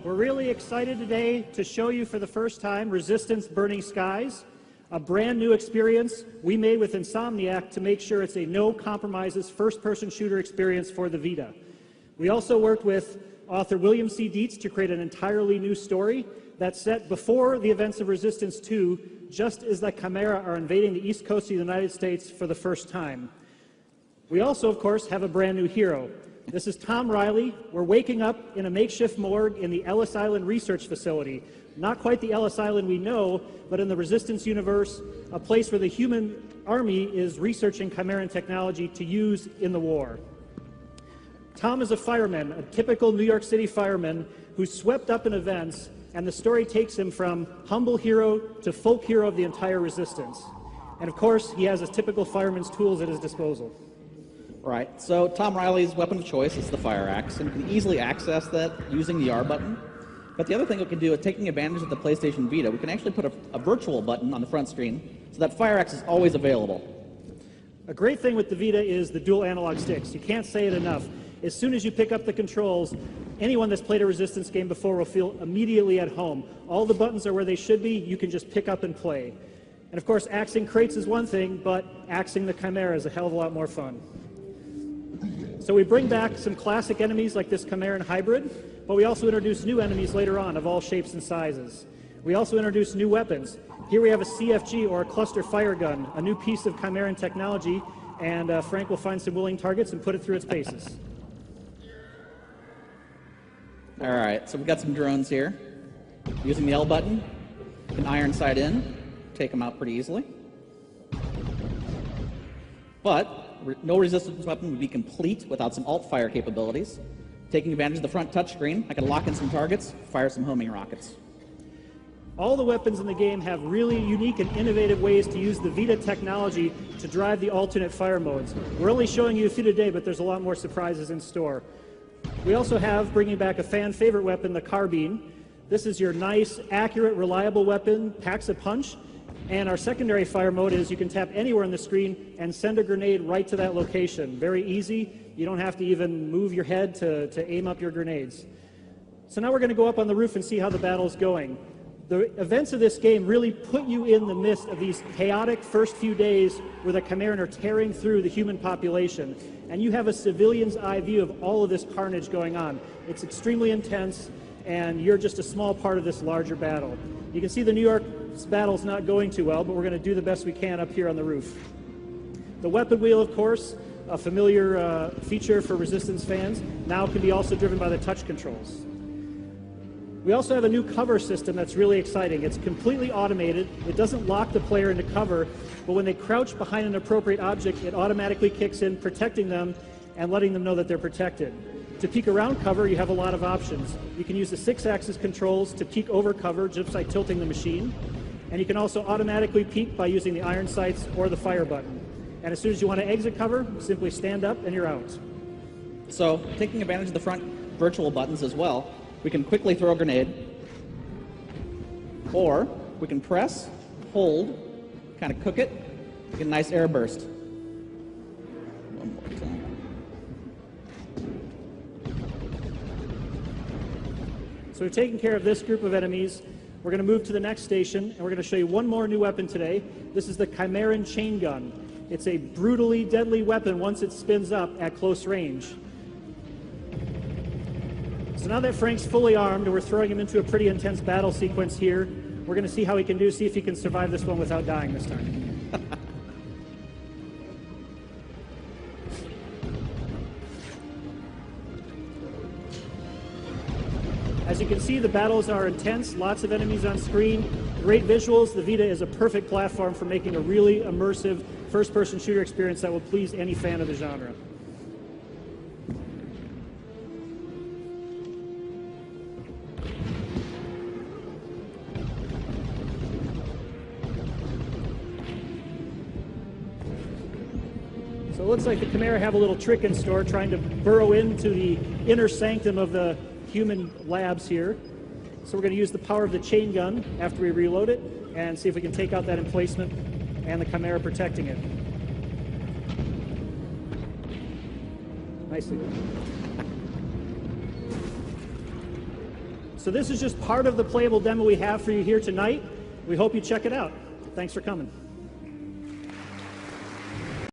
We're really excited today to show you for the first time Resistance Burning Skies, a brand new experience we made with Insomniac to make sure it's a no-compromises first-person shooter experience for the Vita. We also worked with author William C. Dietz to create an entirely new story that's set before the events of Resistance 2, just as the Chimera are invading the east coast of the United States for the first time. We also, of course, have a brand new hero. This is Tom Riley. We're waking up in a makeshift morgue in the Ellis Island Research Facility. Not quite the Ellis Island we know, but in the Resistance universe, a place where the human army is researching Chimeran technology to use in the war. Tom is a fireman, a typical New York City fireman who's swept up in events, and the story takes him from humble hero to folk hero of the entire Resistance. And of course, he has his typical fireman's tools at his disposal. Right, so Tom Riley's weapon of choice is the fire axe, and you can easily access that using the R button. But the other thing we can do is taking advantage of the PlayStation Vita, we can actually put a virtual button on the front screen so that fire axe is always available. A great thing with the Vita is the dual analog sticks. You can't say it enough. As soon as you pick up the controls, anyone that's played a Resistance game before will feel immediately at home. All the buttons are where they should be. You can just pick up and play. And of course, axing crates is one thing, but axing the Chimera is a hell of a lot more fun. So we bring back some classic enemies like this Chimeran hybrid, but we also introduce new enemies later on of all shapes and sizes. We also introduce new weapons. Here we have a CFG, or a cluster fire gun, a new piece of Chimeran technology, and Frank will find some willing targets and put it through its paces. All right, so we've got some drones here. Using the L button, you can iron sight in, take them out pretty easily. But no Resistance weapon would be complete without some alt-fire capabilities. Taking advantage of the front touchscreen, I can lock in some targets, fire some homing rockets. All the weapons in the game have really unique and innovative ways to use the Vita technology to drive the alternate fire modes. We're only showing you a few today, but there's a lot more surprises in store. We also have, bringing back a fan favorite weapon, the carbine. This is your nice, accurate, reliable weapon, packs a punch. And our secondary fire mode is you can tap anywhere on the screen and send a grenade right to that location. Very easy. You don't have to even move your head to aim up your grenades. So now we're going to go up on the roof and see how the battle's going. The events of this game really put you in the midst of these chaotic first few days where the Chimeran are tearing through the human population. And you have a civilian's eye view of all of this carnage going on. It's extremely intense, and you're just a small part of this larger battle. You can see the New York battle's not going too well, but we're going to do the best we can up here on the roof. The weapon wheel, of course, a familiar feature for Resistance fans, now can be also driven by the touch controls. We also have a new cover system that's really exciting. It's completely automated. It doesn't lock the player into cover, but when they crouch behind an appropriate object, it automatically kicks in, protecting them and letting them know that they're protected. To peek around cover, you have a lot of options. You can use the 6-axis controls to peek over cover just by tilting the machine. And you can also automatically peek by using the iron sights or the fire button. And as soon as you want to exit cover, simply stand up and you're out. So, taking advantage of the front virtual buttons as well, we can quickly throw a grenade, or we can press, hold, kind of cook it, get a nice air burst. One more time. So we've taken care of this group of enemies. We're going to move to the next station, and we're going to show you one more new weapon today. This is the Chimeran chain gun. It's a brutally deadly weapon once it spins up at close range. So now that Frank's fully armed and we're throwing him into a pretty intense battle sequence here, we're going to see how he can do, see if he can survive this one without dying this time. As you can see, the battles are intense, lots of enemies on screen, great visuals. The Vita is a perfect platform for making a really immersive first-person shooter experience that will please any fan of the genre. So it looks like the Chimera have a little trick in store, trying to burrow into the inner sanctum of the human labs here. So we're going to use the power of the chain gun after we reload it and see if we can take out that emplacement and the Chimera protecting it. Nicely done. So this is just part of the playable demo we have for you here tonight. We hope you check it out. Thanks for coming.